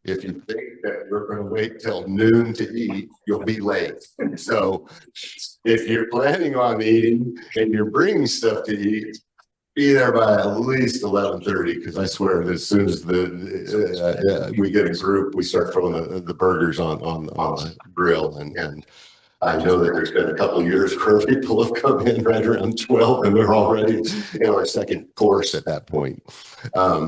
If you think that we're going to wait till noon to eat, you'll be late. So if you're planning on eating and you're bringing stuff to eat, be there by at least 11:30, because I swear that as soon as we get a group, we start throwing the burgers on the grill, and I know that there's been a couple of years where people have come in right around 12 and they're already in our second course at that point.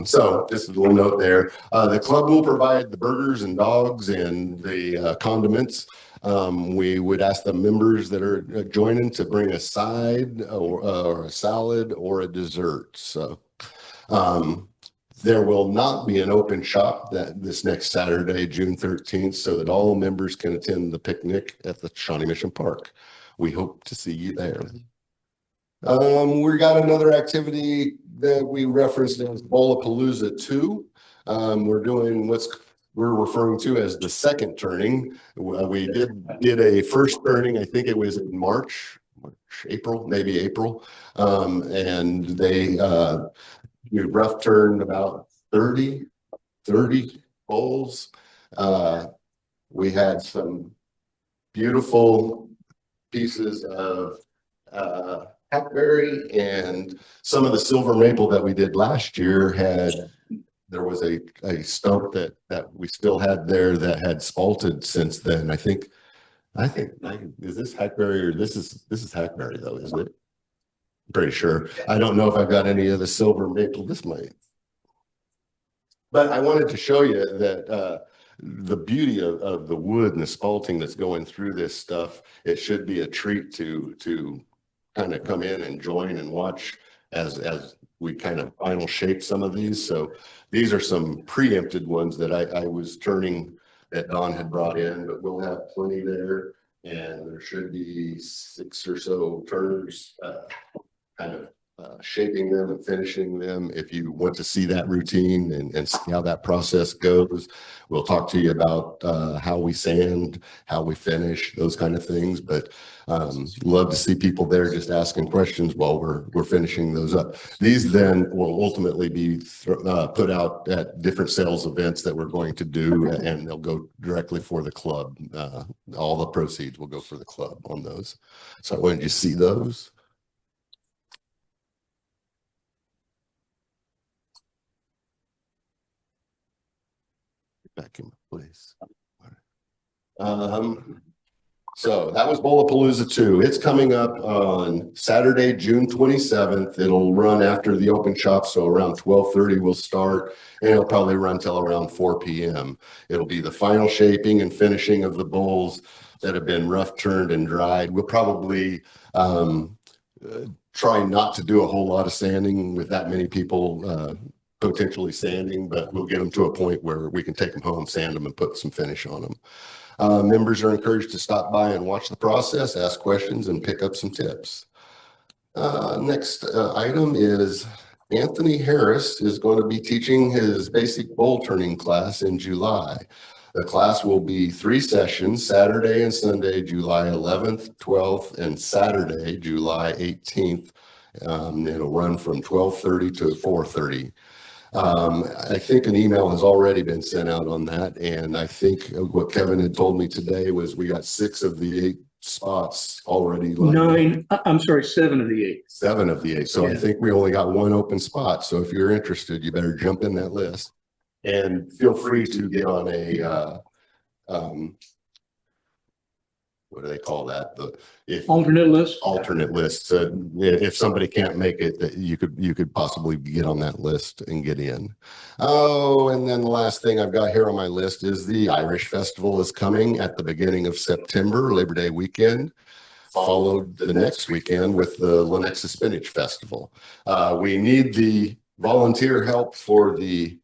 So just a little note there. The club will provide the burgers and dogs and the condiments. We would ask the members that are joining to bring a side or a salad or a dessert. So there will not be an open shop this next Saturday, June 13th, so that all members can attend the picnic at the Shawnee Mission Park. We hope to see you there. We got another activity that we referenced as Bowlapalooza 2. We're doing what we're referring to as the second turning. We did a first turning, I think it was in March, maybe April. And we rough turned about 30 bowls. We had some beautiful pieces of hackberry, and some of the silver maple that we did last year there was a stump that we still had there that had spalted since then. I think is this hackberry, or this is hackberry though, isn't it? I'm pretty sure. I don't know if I've got any of the silver maple. This might. But I wanted to show you that the beauty of the wood and the spalting that's going through this stuff. It should be a treat to kind of come in and join and watch as we kind of final shape some of these. So these are some preempted ones that I was turning that Don had brought in, but we'll have plenty there, and there should be 6 or so turners kind of shaping them and finishing them. If you want to see that routine and see how that process goes, we'll talk to you about how we sand, how we finish, those kind of things. But love to see people there just asking questions while we're finishing those up. These then will ultimately be put out at different sales events that we're going to do, and they'll go directly for the club. All the proceeds will go for the club on those. So when did you see those? Back in my place. So that was Bowlapalooza 2. It's coming up on Saturday, June 27th. It'll run after the open shop, so around 12:30 we'll start, and it'll probably run till around 4 p.m. It'll be the final shaping and finishing of the bowls that have been rough turned and dried. We'll probably try not to do a whole lot of sanding with that many people potentially sanding, but we'll get them to a point where we can take them home, sand them, and put some finish on them. Members are encouraged to stop by and watch the process, ask questions, and pick up some tips. Next item is Anthony Harris is going to be teaching his basic bowl turning class in July. The class will be 3 sessions, Saturday and Sunday, July 11th, 12th, and Saturday, July 18th. It'll run from 12:30 to 4:30. I think an email has already been sent out on that, and I think what Kevin had told me today was we got 6 of the 8 spots already. 9, I'm sorry, 7 of the 8. 7 of the 8. So yeah. I think we only got 1 open spot. So if you're interested, you better jump in that list, and feel free to get on a what do they call that? Alternate list. Alternate list. If somebody can't make it, that you could possibly get on that list and get in. Oh, and then the last thing I've got here on my list is the Irish Festival is coming at the beginning of September, Labor Day weekend, followed the next weekend with the Lenexa Spinach Festival. We need the volunteer help for the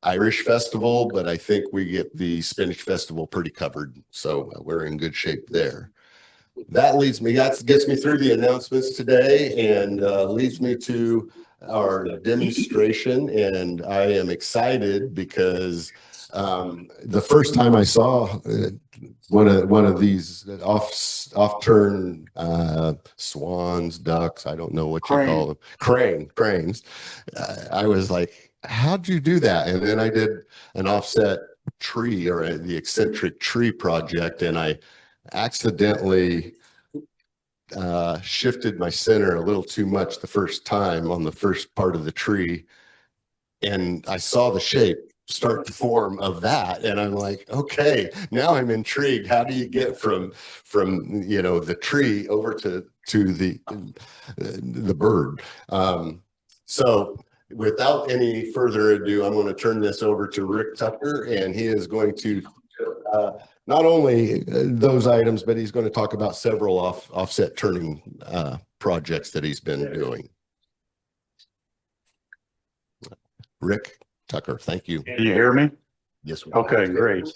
Irish Festival, but I think we get the Spinach Festival pretty covered, so we're in good shape there. That gets me through the announcements today, and leads me to our demonstration. And I am excited because the first time I saw one of these off turn swans, ducks, I don't know what you call them, cranes. I was like, how'd you do that? And then I did an offset tree or the eccentric tree project, and I accidentally shifted my center a little too much the first time on the first part of the tree, and I saw the shape start to form of that, and I'm like, okay, now I'm intrigued. How do you get from you know, the tree over to the bird? So without any further ado, I'm going to turn this over to Rick Tucker, and he is going to not only those items, but he's going to talk about several offset turning projects that he's been doing. Rick Tucker, thank you. Can you hear me? Yes. Okay, great.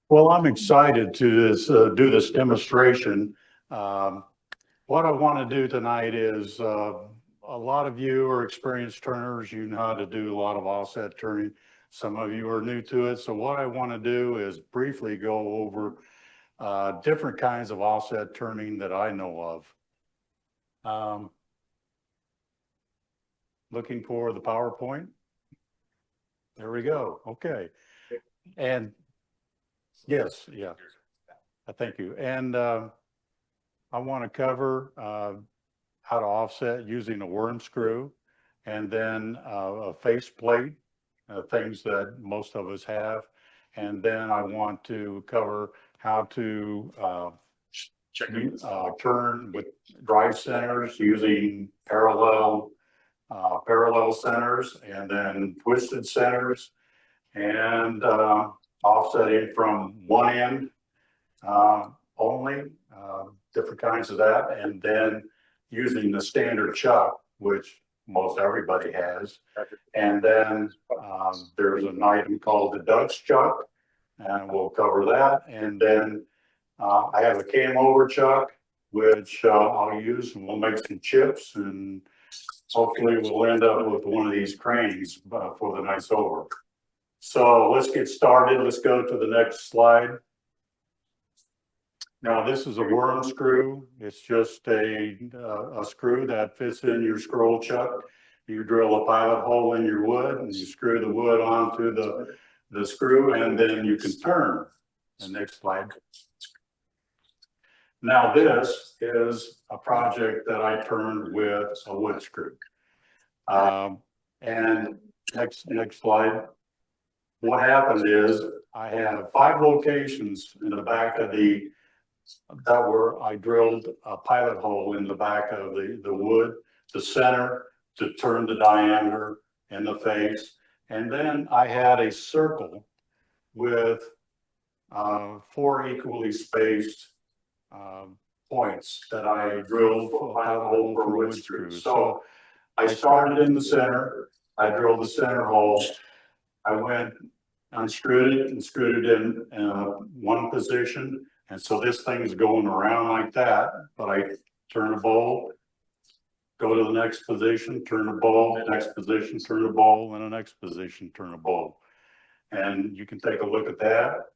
Well, I'm excited to do this demonstration. What I want to do tonight is a lot of you are experienced turners. You know how to do a lot of offset turning. Some of you are new to it. So what I want to do is briefly go over different kinds of offset turning that I know of. Looking for the PowerPoint. There we go. Okay. And yes, yeah. Thank you. And I want to cover how to offset using a worm screw, and then a face plate, things that most of us have. And then I want to cover how to turn with drive centers using parallel centers, and then twisted centers, and offsetting from one end only, different kinds of that, and then using the standard chuck, which most everybody has. And then there's an item called the Dutch chuck, and we'll cover that. And then I have a cam over chuck, which I'll use, and we'll make some chips, and hopefully we'll end up with one of these cranes for the nice over. So let's get started. Let's go to the next slide. Now this is a worm screw. It's just a screw that fits in your scroll chuck. You drill a pilot hole in your wood, and you screw the wood onto the screw, and then you can turn. The next slide. Now this is a project that I turned with a wood screw. And next slide. What happened is I have 5 locations in the back of I drilled a pilot hole in the back of the wood, the center to turn the diameter and the face. And then I had a circle with 4 equally spaced points that I drilled a pilot hole for wood screws. So I started in the center. I drilled the center hole. I went, unscrewed it, and screwed it in one position. And so this thing is going around like that, but I turn a bowl, go to the next position, turn a bowl, next position, turn a bowl, and the next position, turn a bowl. And you can take a look at that.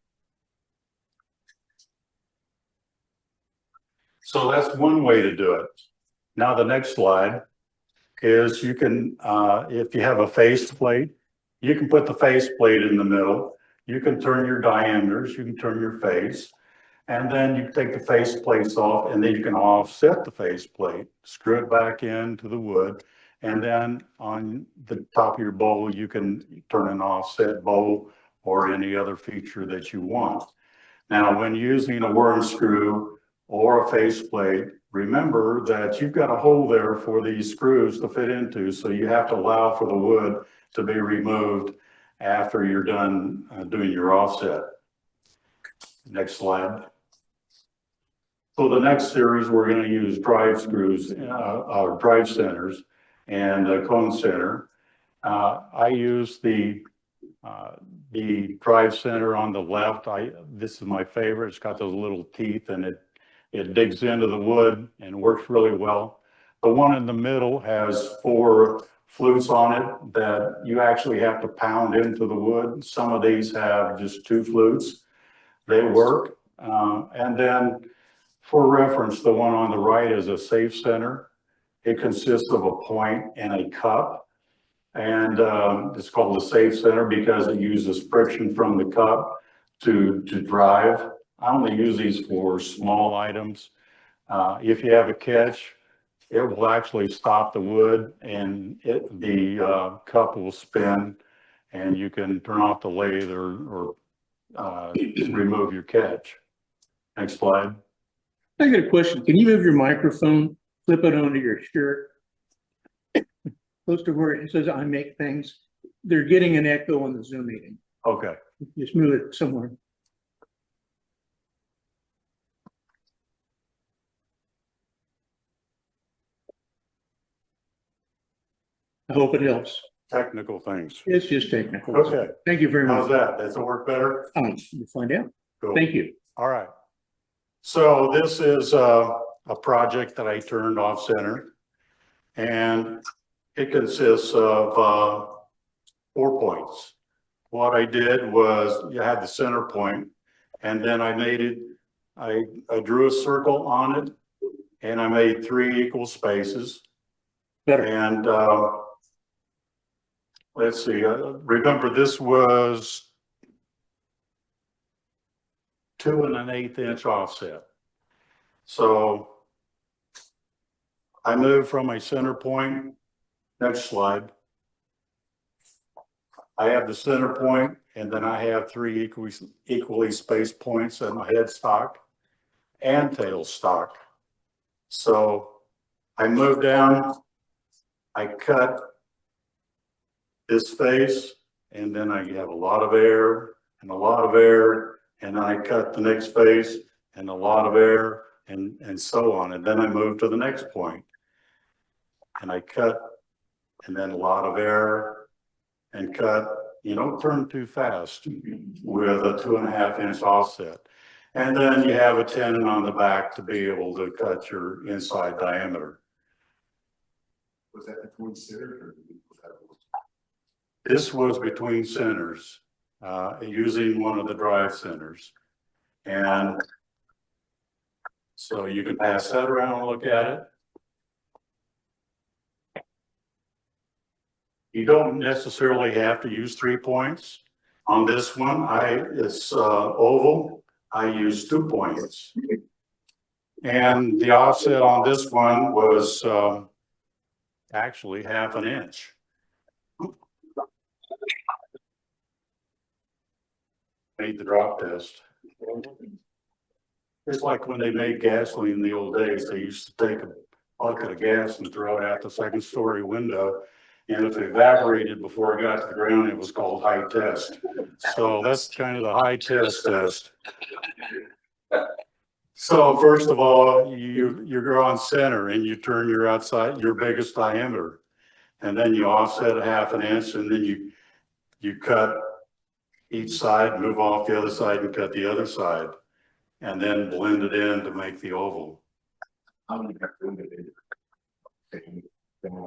So that's one way to do it. Now the next slide is you can, if you have a face plate, you can put the face plate in the middle. You can turn your diameters, you can turn your face, and then you take the face plates off, and then you can offset the face plate, screw it back into the wood, and then on the top of your bowl, you can turn an offset bowl or any other feature that you want. Now, when using a worm screw or a face plate, remember that you've got a hole there for these screws to fit into, so you have to allow for the wood to be removed after you're done doing your offset. Next slide. So the next series, we're going to use drive screws, drive centers, and a cone center. I use the drive center on the left. This is my favorite. It's got those little teeth, and it digs into the wood and works really well. The one in the middle has 4 flutes on it that you actually have to pound into the wood. Some of these have just 2 flutes. They work. And then for reference, the one on the right is a safe center. It consists of a point and a cup. And it's called the safe center because it uses friction from the cup to drive. I only use these for small items. If you have a catch, it will actually stop the wood and the cup will spin and you can turn off the lathe or remove your catch. Next slide. I got a question. Can you move your microphone, flip it onto your shirt? Close to where it says I make things. They're getting an echo on the Zoom meeting. Okay. Just move it somewhere. I hope it helps. Technical things. It's just technical. Okay. Thank you very much. How's that? Does it work better? We'll find out. Cool. Thank you. All right. So this is a project that I turned off center and it consists of 4 points. What I did was you had the center point and then I made it, I drew a circle on it and I made 3 equal spaces. Better. And let's see, remember this was 2 1/8 inch offset. So I moved from my center point. Next slide. I have the center point and then I have 3 equally spaced points in my headstock and tailstock. So I moved down, I cut this face and then I have a lot of air and a lot of air and then I cut the next face and a lot of air and so on. And then I move to the next point and I cut and then a lot of air and cut. You don't turn too fast with a 2 1/2 inch offset. And then you have a tenon on the back to be able to cut your inside diameter. Was that between centers or? This was between centers, using one of the drive centers. And so you can pass that around and look at it. You don't necessarily have to use 3 points. On this one, it's oval. I use 2 points. And the offset on this one was actually 1/2 inch. Made the drop test. It's like when they made gasoline in the old days, they used to take a bucket of gas and throw it out the 2nd story window. And if it evaporated before it got to the ground, it was called high test. So that's kind of the high test test. So first of all, you go on center and you turn your biggest diameter. And then you offset 1/2 inch and then you cut each side, move off the other side and cut the other side. And then blend it in to make the oval.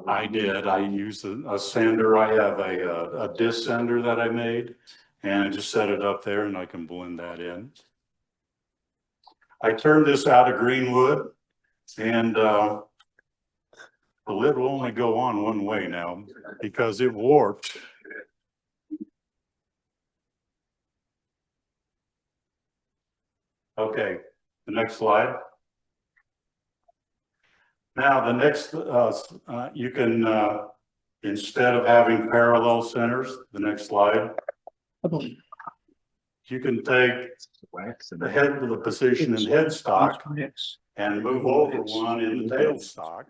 I did. I used a sander. I have a disc sander that I made and I just set it up there and I can blend that in. I turned this out of green wood and the lid will only go on one way now because it warped. Okay, the next slide. Now the next, you can, instead of having parallel centers, the next slide, you can take the head of the position in headstock and move over one in the tailstock.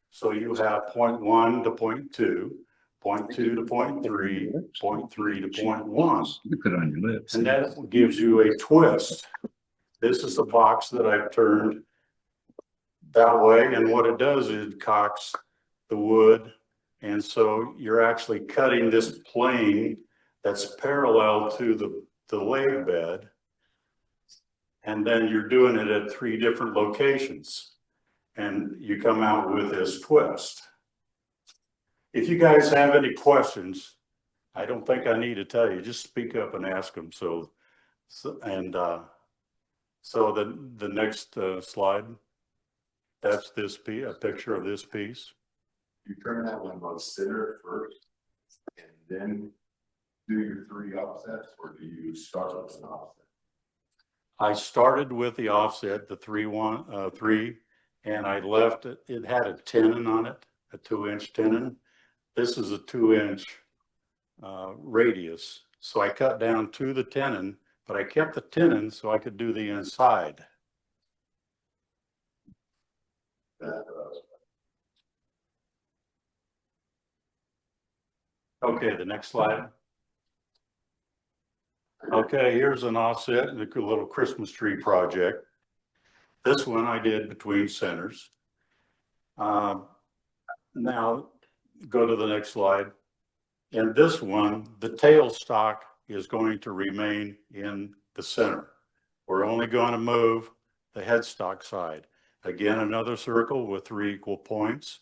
So you have point 1 to point 2, point 2 to point 3, point 3 to point 1. You put it on your lips. And that gives you a twist. This is the box that I've turned that way. And what it does is it cocks the wood. And so you're actually cutting this plane that's parallel to the lathe bed. And then you're doing it at 3 different locations. And you come out with this twist. If you guys have any questions, I don't think I need to tell you, just speak up and ask them. So the next slide, that's this piece, a picture of this piece. You turn that one on center first. then do your 3 offsets, or do you start with an offset? I started with the offset, the 3, and I left it, it had a tenon on it, a 2-inch tenon. This is a 2-inch radius. So I cut down to the tenon, but I kept the tenon so I could do the inside. Okay, the next slide. Okay, here's an offset and a little Christmas tree project. This one I did between centers. Now go to the next slide. And this one, the tailstock is going to remain in the center. We're only going to move the headstock side. Again, another circle with 3 equal points.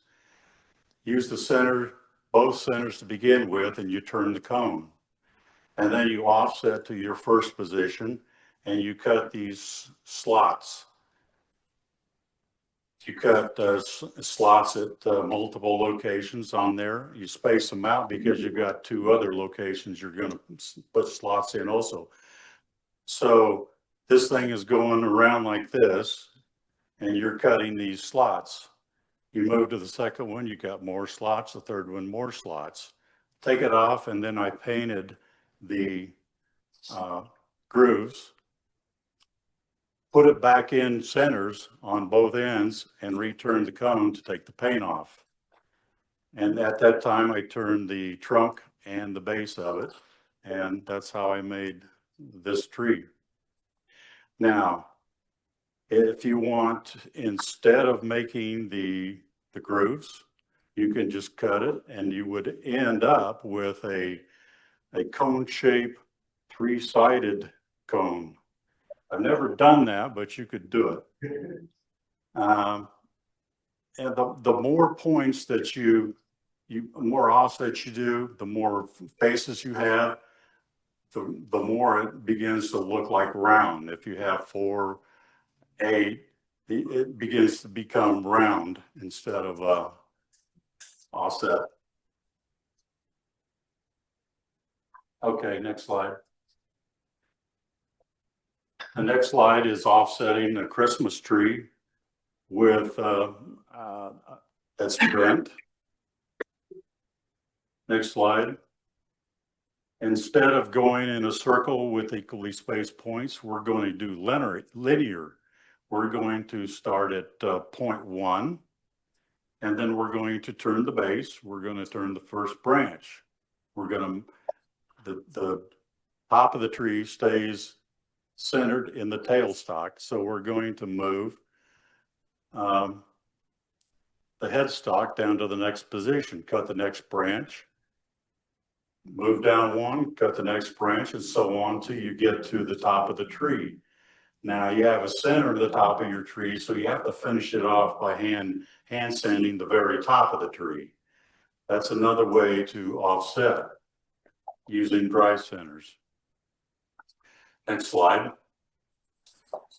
Use the center, both centers to begin with, and you turn the cone. And then you offset to your first position and you cut these slots. You cut slots at multiple locations on there. You space them out because you've got 2 other locations you're going to put slots in also. So this thing is going around like this, and you're cutting these slots. You move to the second one, you got more slots, the third one, more slots. Take it off, and then I painted the grooves. Put it back in centers on both ends and return the cone to take the paint off. And at that time, I turned the trunk and the base of it, and that's how I made this tree. Now, if you want, instead of making the grooves, you can just cut it, and you would end up with a cone shape, 3-sided cone. I've never done that, but you could do it. And the more points that you more offsets you do, the more faces you have, the more it begins to look like round. If you have 4, 8, it begins to become round instead of offset. Okay, next slide. The next slide is offsetting a Christmas tree with that's bent. Next slide. Instead of going in a circle with equally spaced points, we're going to do linear. We're going to start at point 1, and then we're going to turn the base. We're going to turn the first branch. We're going to, the top of the tree stays centered in the tailstock. So we're going to move the headstock down to the next position, cut the next branch, move down 1, cut the next branch, and so on till you get to the top of the tree. Now you have a center to the top of your tree, so you have to finish it off by hand sanding the very top of the tree. That's another way to offset using dry centers. Next slide.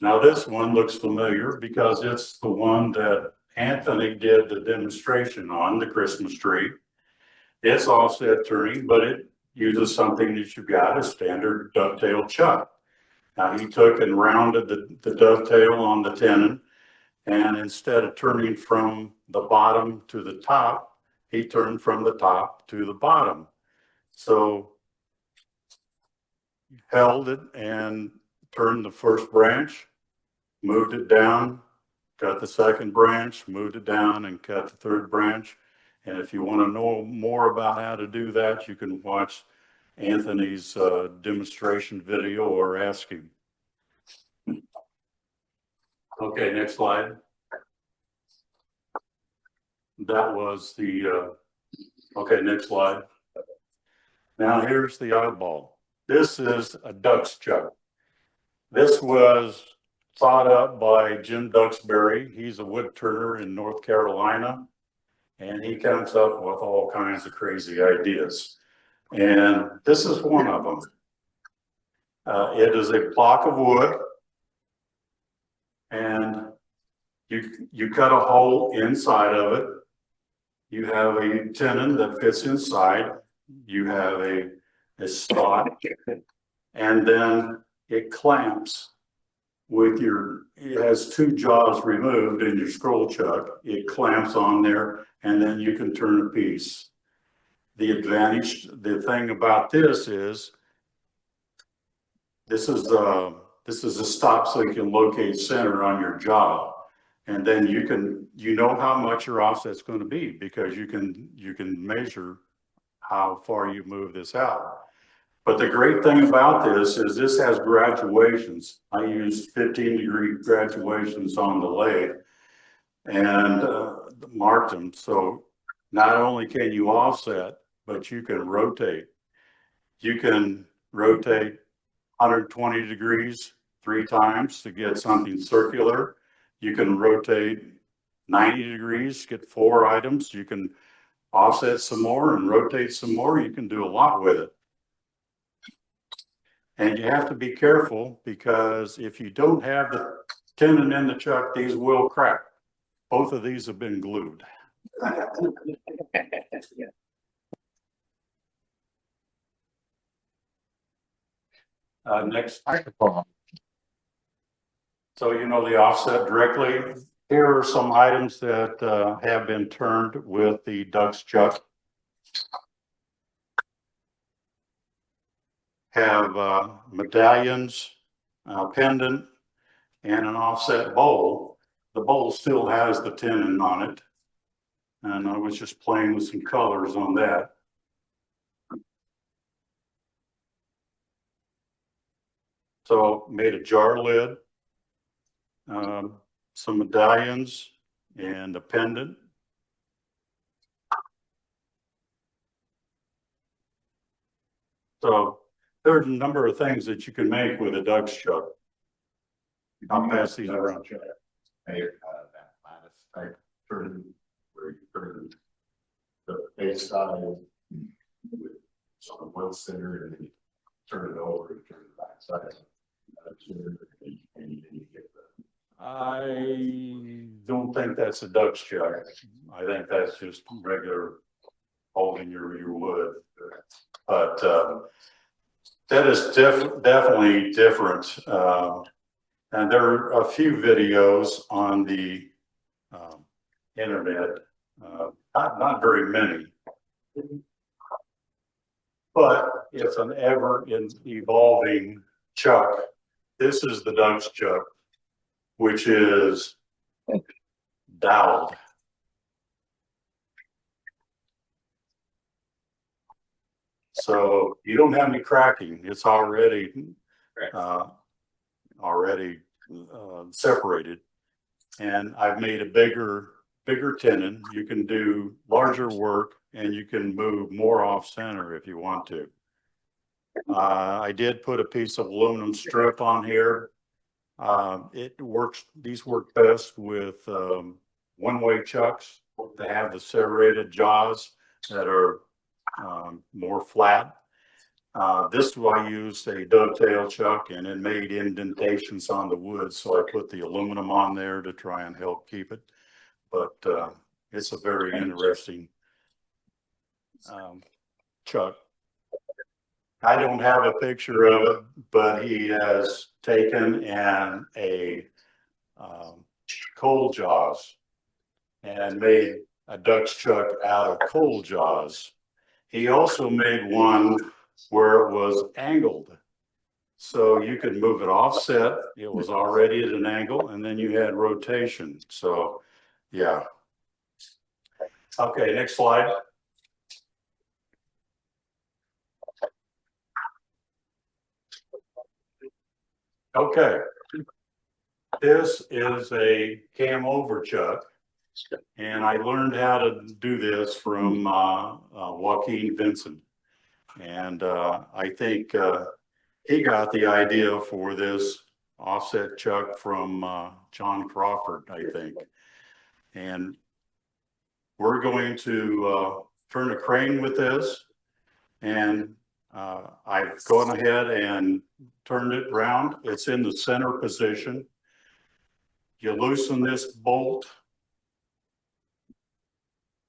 Now this one looks familiar because it's the one that Anthony did the demonstration on, the Christmas tree. It's offset turning, but it uses something that you've got, a standard dovetail chuck. Now he took and rounded the dovetail on the tenon, and instead of turning from the bottom to the top, he turned from the top to the bottom. So held it and turned the first branch, moved it down, cut the second branch, moved it down, and cut the third branch. And if you want to know more about how to do that, you can watch Anthony's demonstration video or ask him. Okay, next slide. That was the, okay, next slide. Now here's the eyeball. This is a duck's chuck. This was thought up by Jim Duxbury. He's a woodturner in North Carolina, and he comes up with all kinds of crazy ideas. And this is one of them. It is a block of wood, and you cut a hole inside of it. You have a tenon that fits inside. you have a slot, and then it clamps with it has two jaws removed in your scroll chuck. It clamps on there, and then you can turn a piece. The thing about this is this is a stop so you can locate center on your jaw. And then you know how much your offset's going to be, because you can measure how far you move this out. But the great thing about this is this has graduations. I used 15-degree graduations on the lathe and marked them. So not only can you offset, but you can rotate. You can rotate 120 degrees 3 times to get something circular. You can rotate 90 degrees, get 4 items. You can offset some more and rotate some more. You can do a lot with it. And you have to be careful, because if you don't have the tenon in the chuck, these will crack. Both of these have been glued. Next. So you know the offset directly. Here are some items that have been turned with the Duck's chuck. Have medallions, pendant, and an offset bowl. The bowl still has the tenon on it, and I was just playing with some colors on that. So made a jar lid, some medallions, and a pendant. So there's a number of things that you can make with a Duck's chuck. I'll pass these around. That lattice type turn where you turn the face side with on one center, and then you turn it over and turn the back side. And you get the. I don't think that's a Duck's chuck. I think that's just regular holding your wood. But that is definitely different. And there are a few videos on the internet, not very many, but it's an ever evolving chuck. This is the Duck's chuck, which is doweled. So you don't have any cracking. It's already separated. And I've made a bigger tenon. You can do larger work, and you can move more off center if you want to. I did put a piece of aluminum strip on here. These work best with one-way chucks. They have the serrated jaws that are more flat. This I used a dovetail chuck, and it made indentations on the wood, so I put the aluminum on there to try and help keep it. But it's a very interesting chuck. I don't have a picture of it, but he has taken a coal jaws and made a Duck's chuck out of coal jaws. He also made one where it was angled, so you could move it offset. It was already at an angle, and then you had rotation. So yeah. Okay, next slide. Okay, this is a cam over chuck, and I learned how to do this from Joaquin Vincent. And I think he got the idea for this offset chuck from John Crawford, I think. And we're going to turn a crane with this, and I've gone ahead and turned it around. It's in the center position. You loosen this bolt,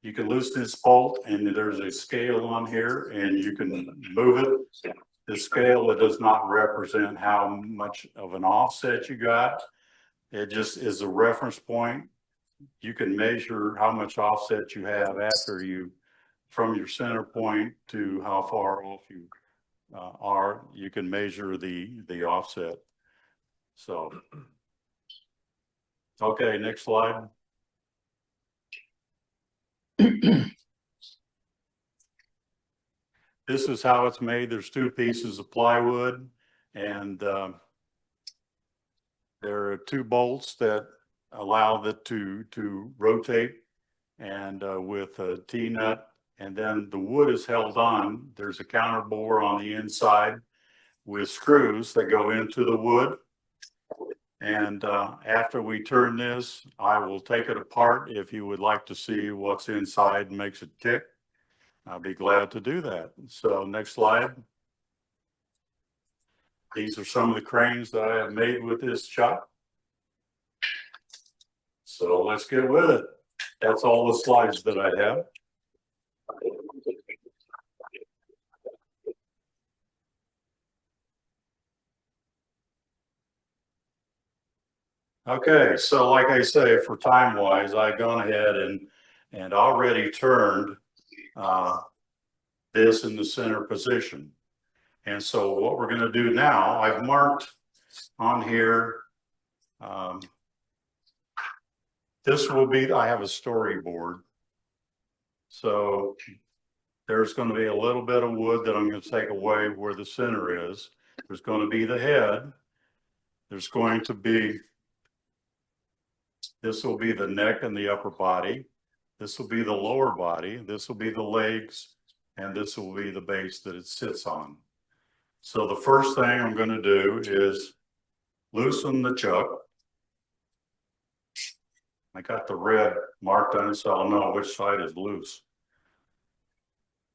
You can loosen this bolt and there's a scale on here and you can move it. The scale, it does not represent how much of an offset you got. It just is a reference point. You can measure how much offset you have after you, from your center point to how far off you are. You can measure the offset. So, okay, next slide. This is how it's made. There's two pieces of plywood and there are two bolts that allow it to rotate and with a T-nut, and then the wood is held on. There's a counter bore on the inside with screws that go into the wood. And after we turn this, I will take it apart. If you would like to see what's inside and makes it tick, I'll be glad to do that. So next slide. These are some of the cranes that I have made with this shop. So let's get with it. That's all the slides that I have. Okay, so like I say, for time wise, I've gone ahead and already turned this in the center position. And so what we're going to do now, I've marked on here, this will be, I have a storyboard. So there's going to be a little bit of wood that I'm going to take away where the center is. There's going to be the head. There's going to be, this will be the neck and the upper body. This will be the lower body. This will be the legs. And this will be the base that it sits on. So the first thing I'm going to do is loosen the chuck. I got the red marked on it so I'll know which side is loose.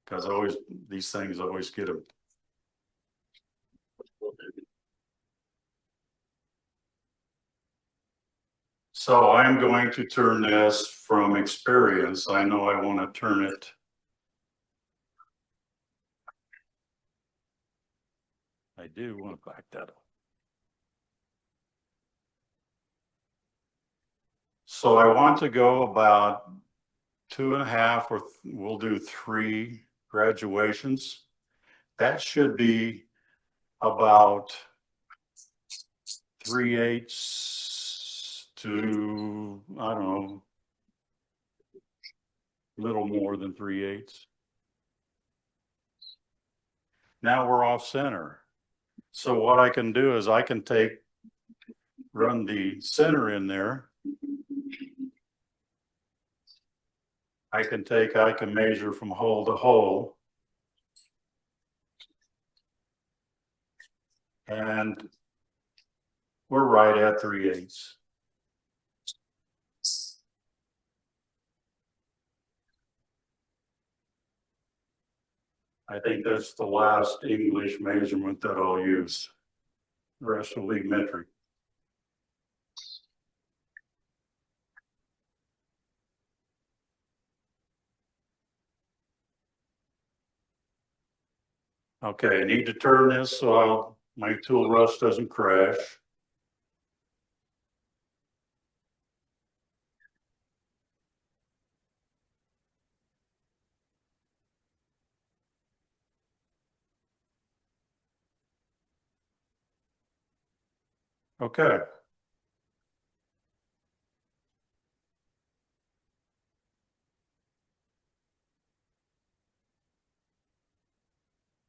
Because always, these things always get them. So I'm going to turn this from experience. I know I want to turn it. I do want to back that up. So I want to go about 2.5 or we'll do 3 graduations. That should be about 3/8 to, I don't know, a little more than 3/8. Now we're off center. So what I can do is I can run the center in there. I can measure from hole to hole. And we're right at 3/8. I think that's the last English measurement that I'll use. The rest will be metric. Okay, I need to turn this so my tool rust doesn't crash. Okay.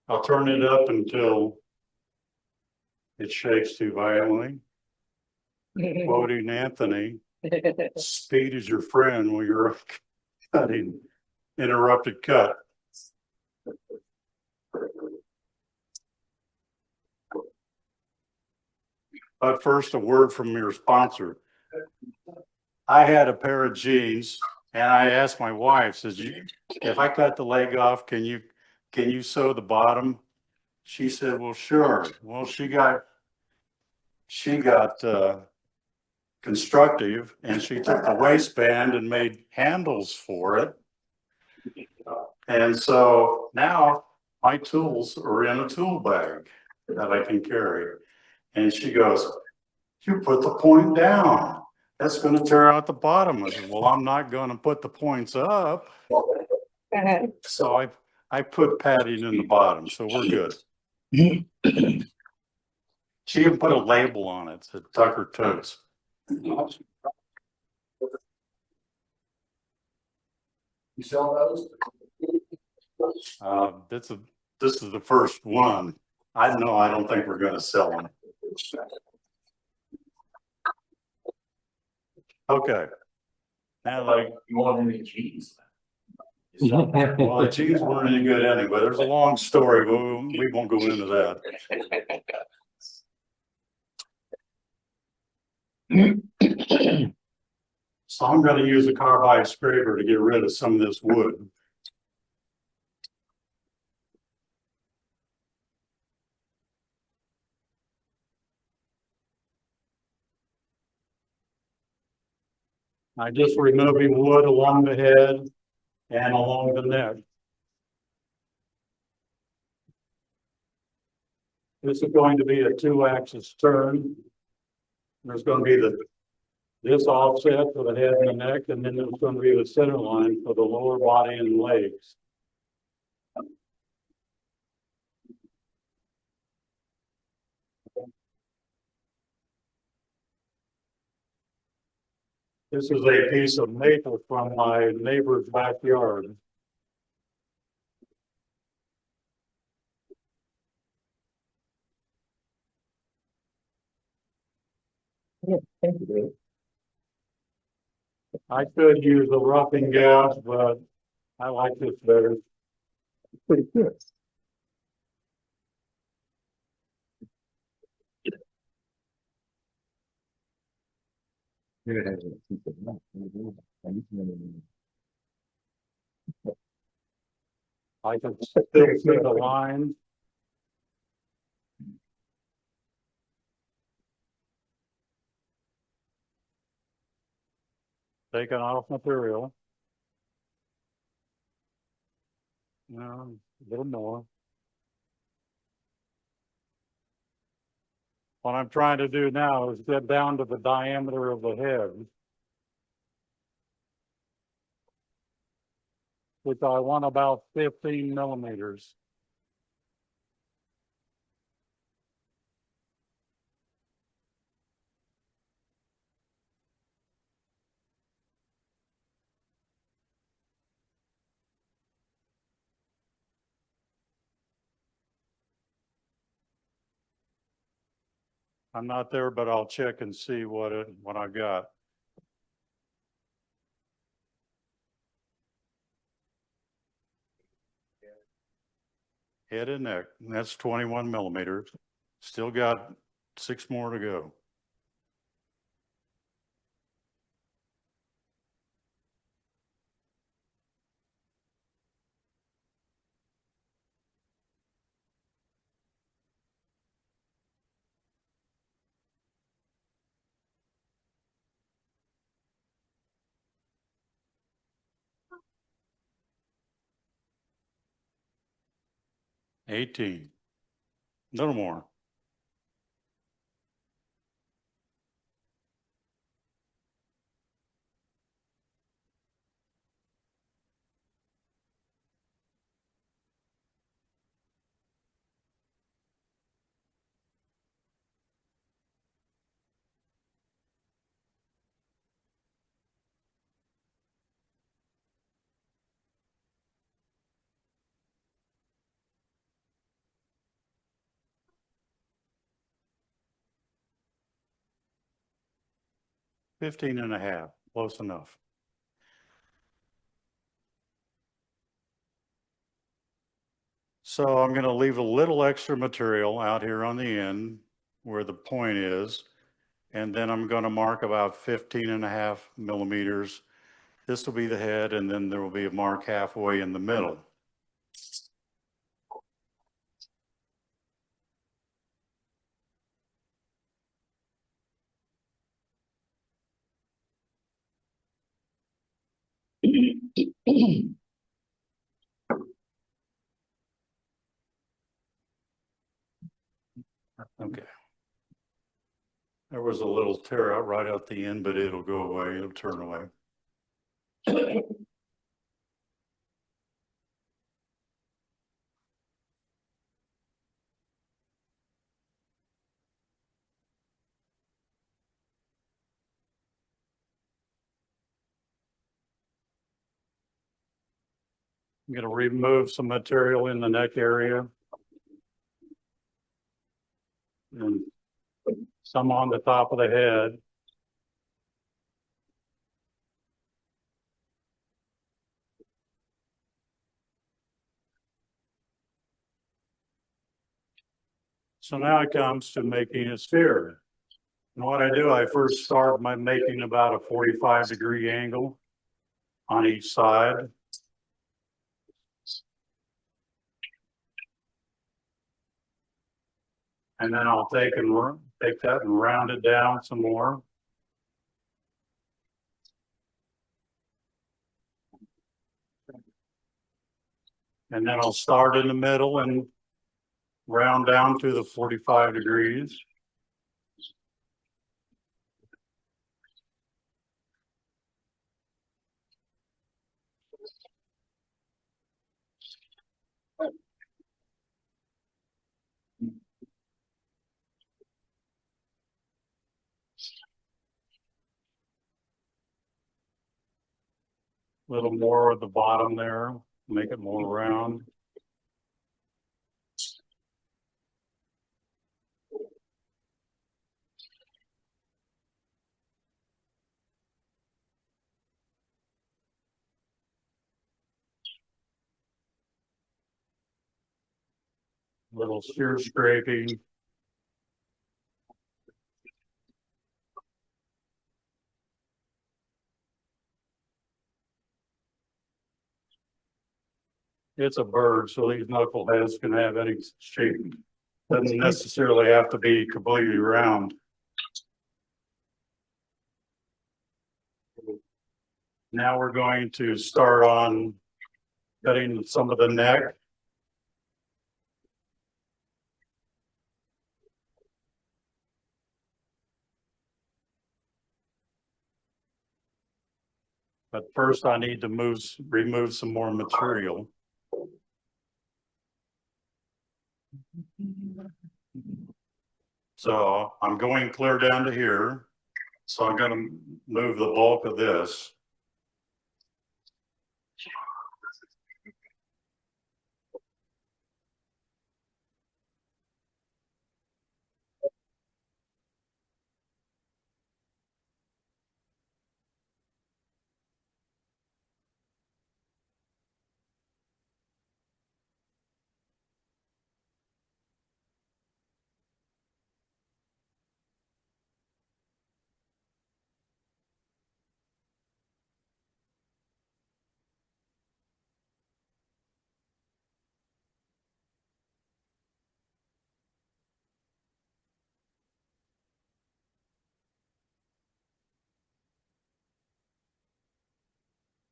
I'll turn it up until it shakes too violently. Quoting Anthony, speed is your friend when you're cutting interrupted cut. But first, a word from your sponsor. I had a pair of jeans and I asked my wife, says, if I cut the leg off, can you sew the bottom? She said, well, sure. Well, she got constructive and she took the waistband and made handles for it. And so now my tools are in a tool bag that I can carry. And she goes, "You put the point down. That's going to tear out the bottom." I said, "Well, I'm not going to put the points up." So I put padding in the bottom, so we're good. She even put a label on it, said Tucker Totes. You sell those? This is the first one. I don't think we're going to sell them. Okay. Now, like, You want any cheese? well, the jeans weren't any good anyway. There's a long story, but we won't go into that. So I'm going to use a carbide scraper to get rid of some of this wood. I just removing wood along the head and along the neck. This is going to be a 2-axis turn. There's going to be this offset for the head and the neck, and then there's going to be the center line for the lower body and legs. This is a piece of maple from my neighbor's backyard. Yeah, thank you, Dave. I could use a roughing gas, but I like this better. Pretty good. I can still see the line. Taking off material. No, a little more. What I'm trying to do now is get down to the diameter of the head, which I want about 15 millimeters. I'm not there, but I'll check and see what I got. Head and neck, and that's 21 millimeters. Still got 6 more to go. $18. Little more. $15 and a half, close enough. So I'm going to leave a little extra material out here on the end where the point is. And then I'm going to mark about 15 and a half millimeters. This will be the head, and then there will be a mark halfway in the middle. Okay. There was a little tear out right at the end, but it'll go away, it'll turn away. I'm gonna remove some material in the neck area. And some on the top of the head. So now it comes to making a sphere. And what I do, I first start by making about a 45-degree angle on each side. And then I'll take that and round it down some more. And then I'll start in the middle and round down to the 45 degrees. A little more at the bottom there, make it more round. Little shear scraping. It's a bird, so these knuckleheads can have any shape. Doesn't necessarily have to be completely round. Now we're going to start on cutting some of the neck. But first I need to remove some more material. So I'm going clear down to here. So I'm going to move the bulk of this.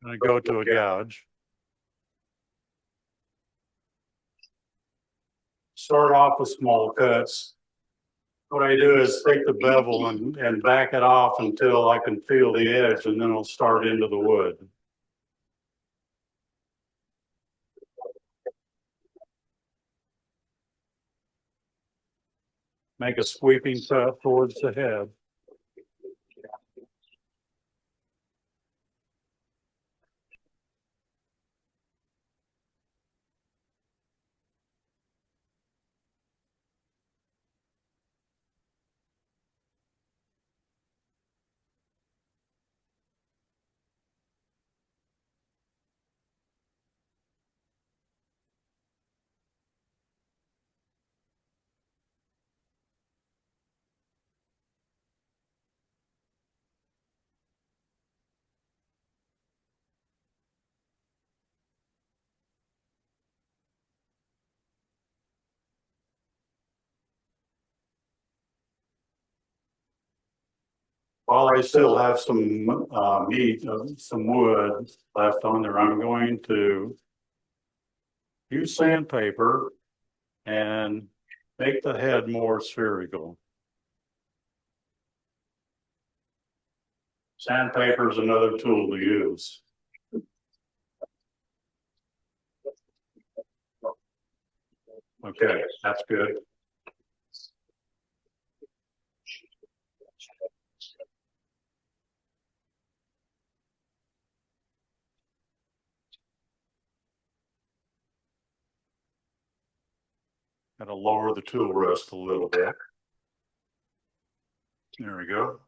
And I go to a gouge. Start off with small cuts. What I do is take the bevel and back it off until I can feel the edge, and then I'll start into the wood. Make a sweeping cut towards the head. While I still have some meat, some wood left on there, I'm going to use sandpaper and Make the head more spherical. Sandpaper is another tool to use. Okay, that's good. Gotta lower the tool rest a little bit. There we go.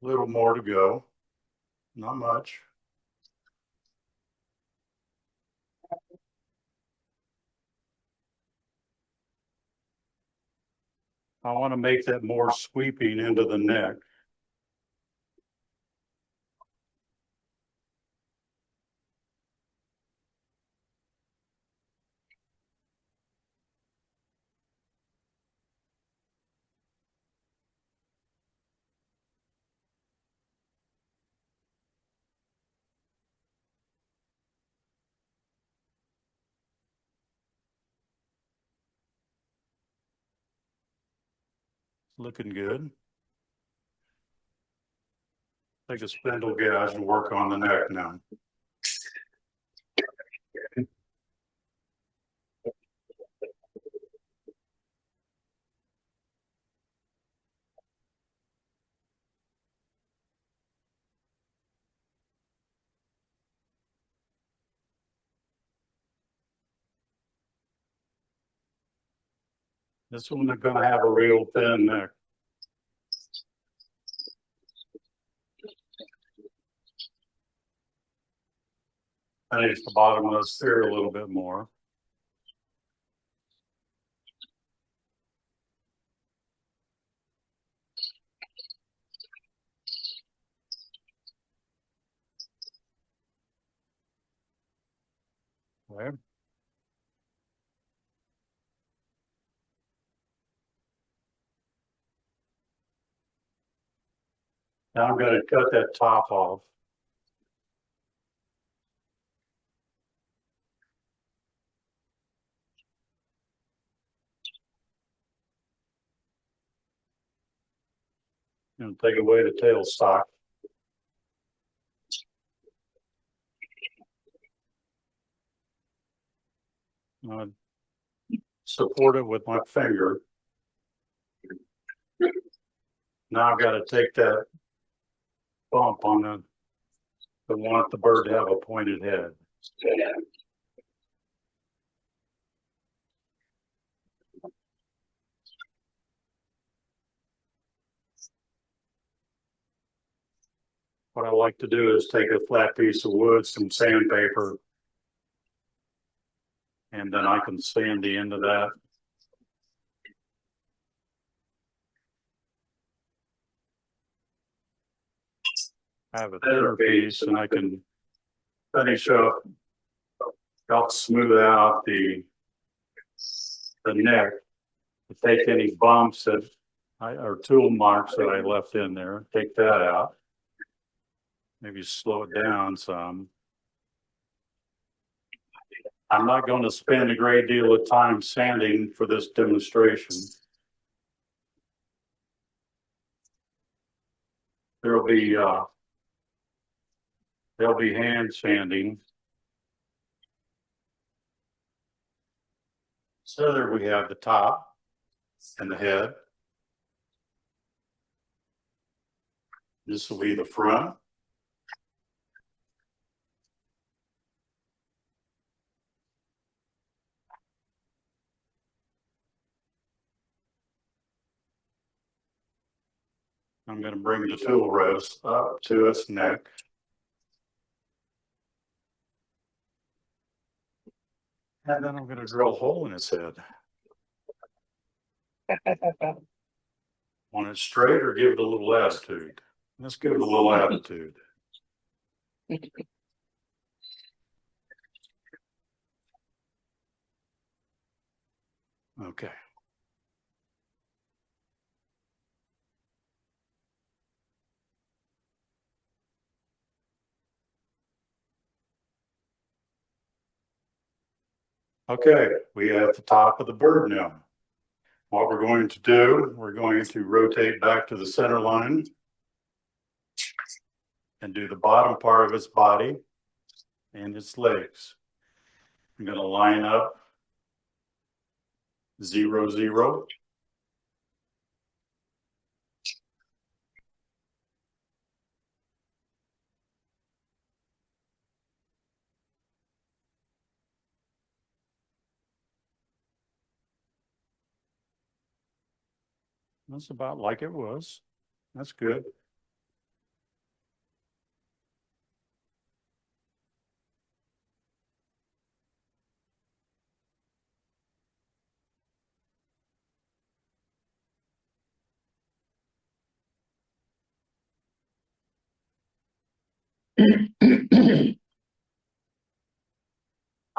A little more to go. Not much. I want to make that more sweeping into the neck. Looking good. Take a spindle gouge and work on the neck now. This one is going to have a real thin neck. Finish the bottom of the sphere a little bit more. Okay. Now I'm going to cut that top off. And take away the tail stock. Support it with my finger. Now I've got to take that bump on the want the bird to have a pointed head. What I like to do is take a flat piece of wood, some sandpaper, and then I can sand the end of that. I have a thinner piece and I can finish up, help smooth out the neck, to take any bumps that or tool marks that I left in there, take that out. Maybe slow it down some. I'm not going to spend a great deal of time sanding for this demonstration. There'll be hand sanding. So there we have the top and the head. This will be the front. I'm going to bring the tool rest up to its neck. And then I'm going to drill a hole in its head. Want it straight or give it a little attitude? Let's give it a little attitude. Okay. Okay, we have the top of the bird now. What we're going to do, we're going to rotate back to the center line and do the bottom part of its body and its legs. I'm going to line up 0, 0. That's about like it was. That's good.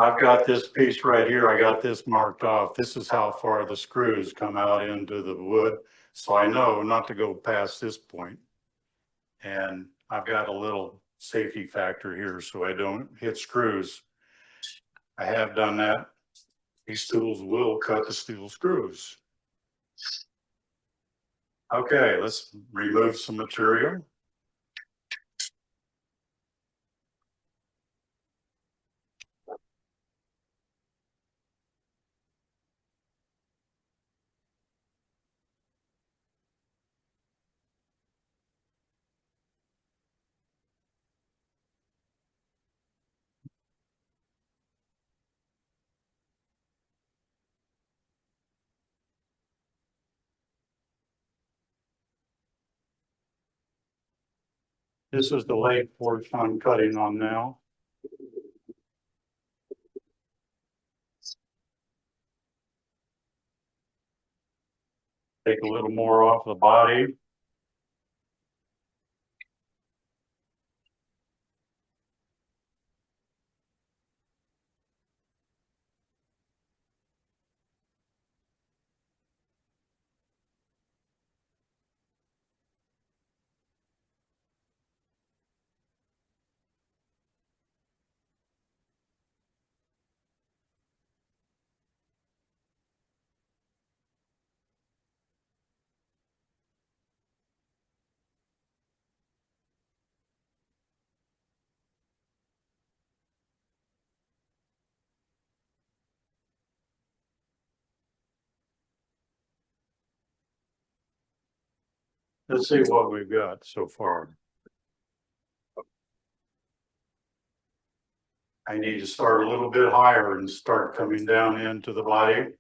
I've got this piece right here. I got this marked off. This is how far the screws come out into the wood. So I know not to go past this point. And I've got a little safety factor here so I don't hit screws. I have done that. These tools will cut the steel screws. Okay, let's remove some material. This is the leg portion I'm cutting on now. Take a little more off the body. Let's see what we've got so far. I need to start a little bit higher and start coming down into the body.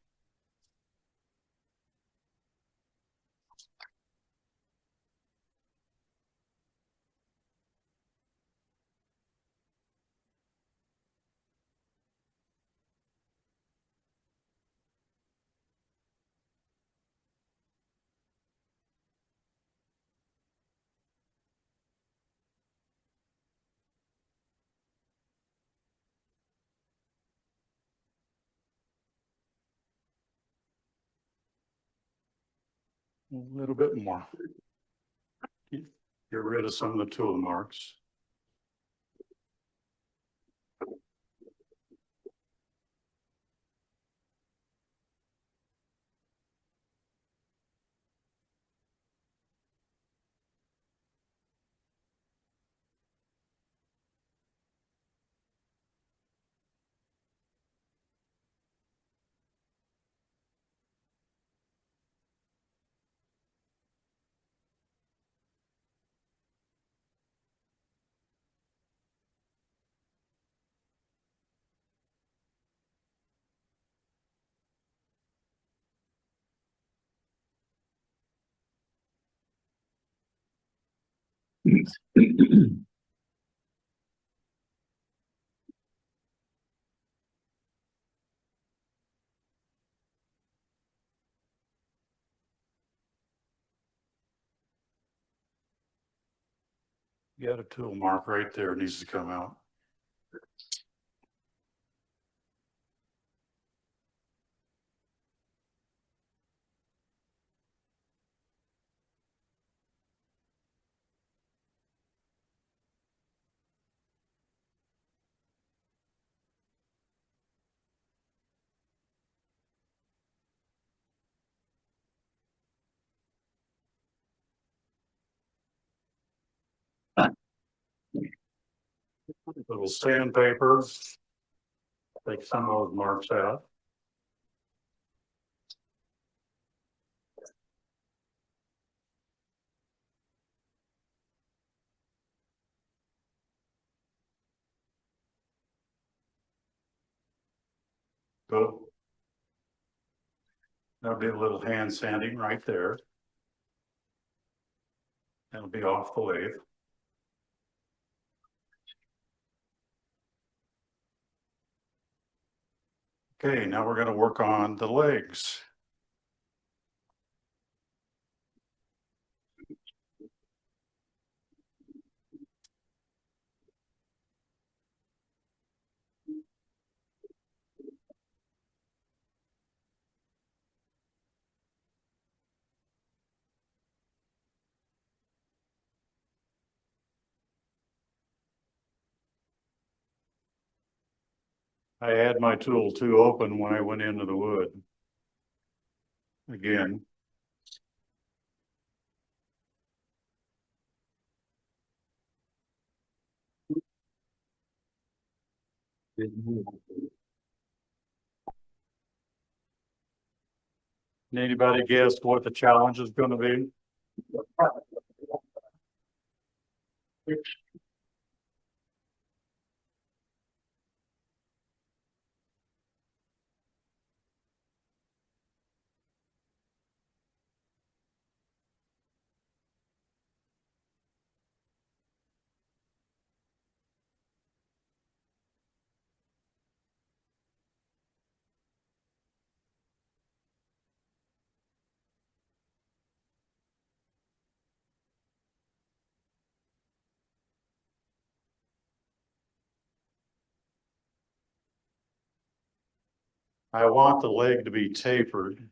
A little bit more. Get rid of some of the tool marks. You got a tool mark right there, it needs to come out. Little sandpaper. Take some of those marks out. Go. There'll be a little hand sanding right there. That'll be off the lathe. Okay, now we're going to work on the legs. I had my tool too open when I went into the wood. Again. Anybody guess what the challenge is going to be? I want the leg to be tapered.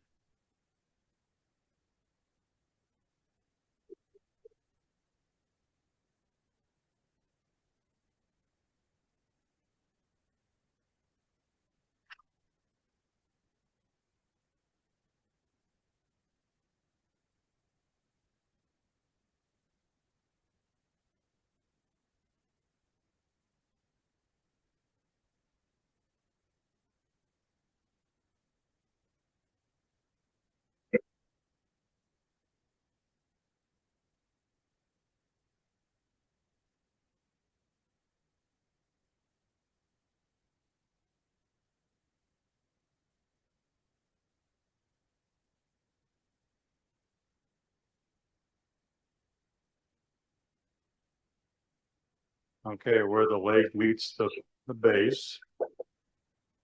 Okay, where the leg meets the base.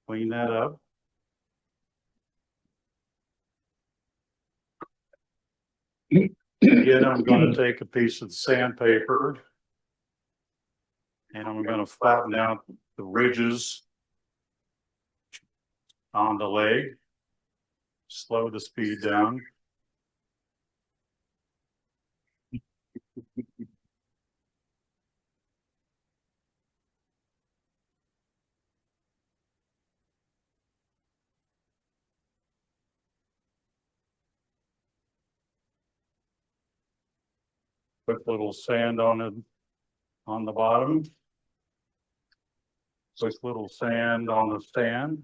Clean that up. Again, I'm going to take a piece of sandpaper and I'm going to flatten out the ridges on the leg. Slow the speed down. Put a little sand on it on the bottom. Put a little sand on the stand.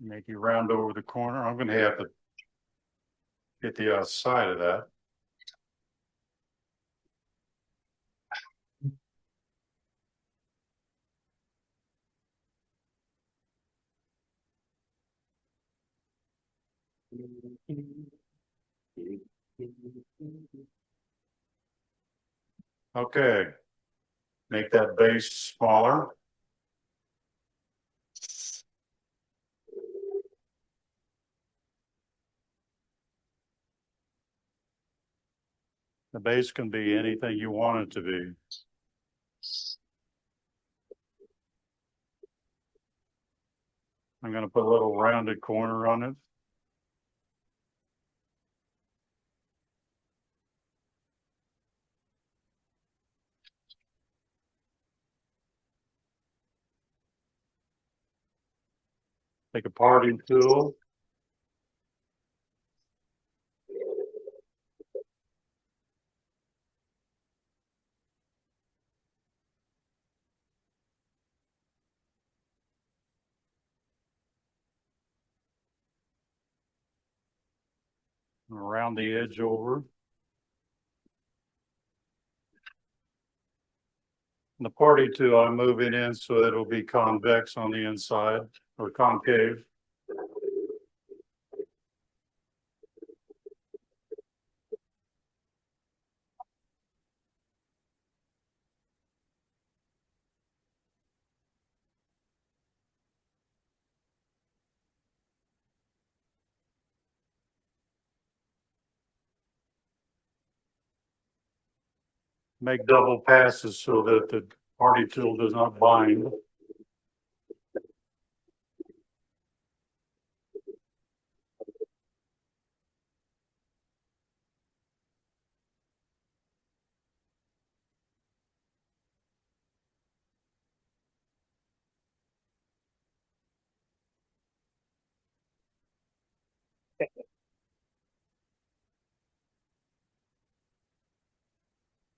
Make you round over the corner. I'm going to have to get the outside of that. Okay. Make that base smaller. The base can be anything you want it to be. I'm going to put a little rounded corner on it. Take a parting tool. Around the edge over. The party tool, I move it in so it'll be convex on the inside or concave. Make double passes so that the party tool does not bind.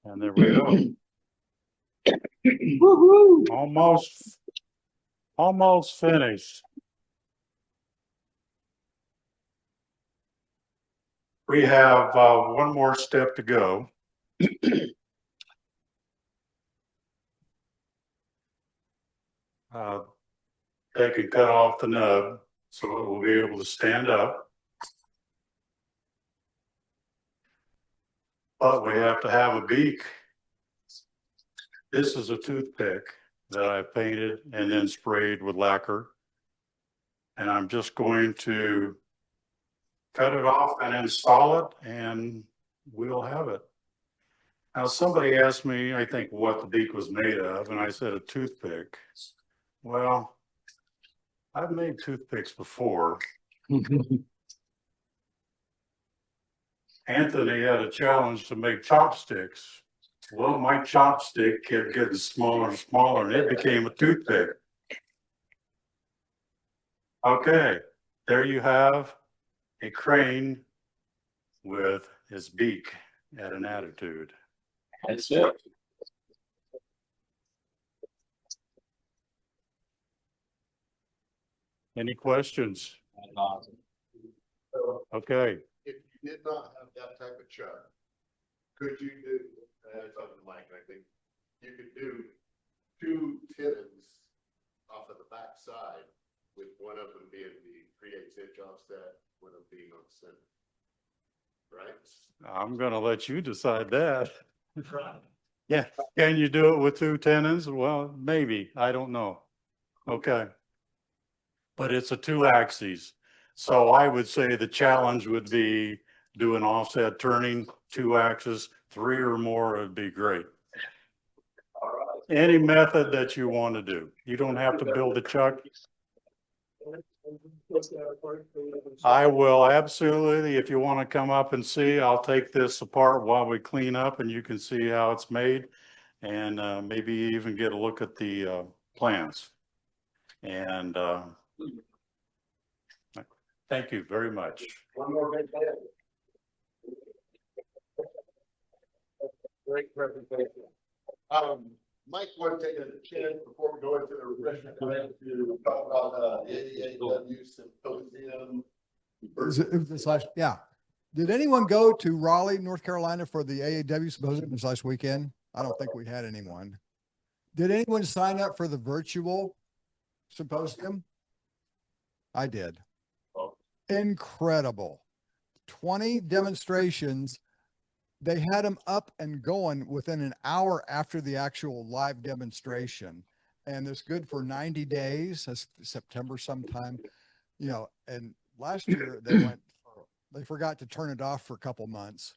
And there we go. Almost finished. We have one more step to go. They can cut off the nub so it will be able to stand up. But we have to have a beak. This is a toothpick that I painted and then sprayed with lacquer. And I'm just going to cut it off and install it, and we'll have it. Now, somebody asked me, I think, what the beak was made of, and I said a toothpick. Well, I've made toothpicks before. Anthony had a challenge to make chopsticks. Well, my chopstick kept getting smaller and smaller, and it became a toothpick. Okay, there you have a crane with his beak at an attitude. That's it. Any questions? Okay. If you did not have that type of chuck, could you do, something like, I think, you could do 2 tenons off of the back side, with one of them being the 3/8 inch offset, one of them being on the center. Right? I'm gonna let you decide that. Yeah, can you do it with 2 tenons? Well, maybe, I don't know. Okay. But it's a 2 axes. So I would say the challenge would be do an offset turning 2 axes, 3 or more would be great. Any method that you want to do. You don't have to build a chuck. I will absolutely, if you want to come up and see, I'll take this apart while we clean up and you can see how it's made and maybe even get a look at the plans. And thank you very much. One more big plan. Great presentation. Mike, want to take a chance before we go into the rest of the time to talk about the AAW symposium? Yeah. Did anyone go to Raleigh, North Carolina for the AAW symposium this last weekend? I don't think we had anyone. Did anyone sign up for the virtual symposium? I did. Incredible. 20 demonstrations. They had them up and going within an hour after the actual live demonstration. And it's good for 90 days, that's September sometime, you know, and last year they forgot to turn it off for a couple months.